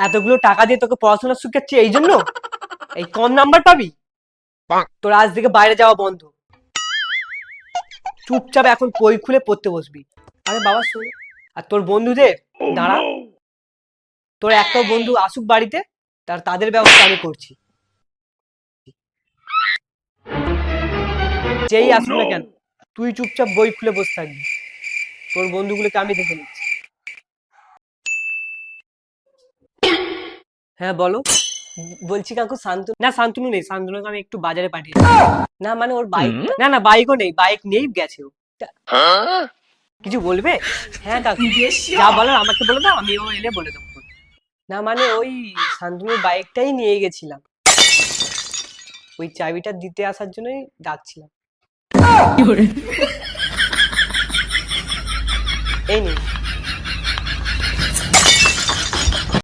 এতগুলো টাকা দিয়ে তোকে পড়াশোনা শিখাচ্ছি এই জন্য এই কম নাম্বার পাবি? তোর আজ থেকে বাইরে যাওয়া বন্ধ, চুপচাপ এখন বই খুলে পড়তে বসবি। আরে বাবা শোন, আর তোর বন্ধুদের দাঁড়া, তোর একটাও বন্ধু আসুক বাড়িতে, তাদের ব্যবস্থা আমি করছি। যেই আসুক না কেন তুই চুপচাপ বই খুলে বসে থাকবি, তোর বন্ধুগুলোকে আমি দেখে নিচ্ছি। হ্যাঁ বলো। বলছি কাকু শান্তনু, না শান্তনু নেই, শান্তনুকে আমি একটু বাজারে পাঠিয়েছি। না মানে ওর বাইক, না না বাইকও নেই, বাইক নেই, গেছে ও। কিছু বলবে? হ্যাঁ কাকু যা বলার আমাকে বলে দাও, আমি ও এলে বলে দেবো। না মানে ওই শান্তনুর বাইকটাই নিয়ে গেছিলাম, ওই চাবিটা দিতে আসার জন্যই ডাকছিলাম। এই নিন।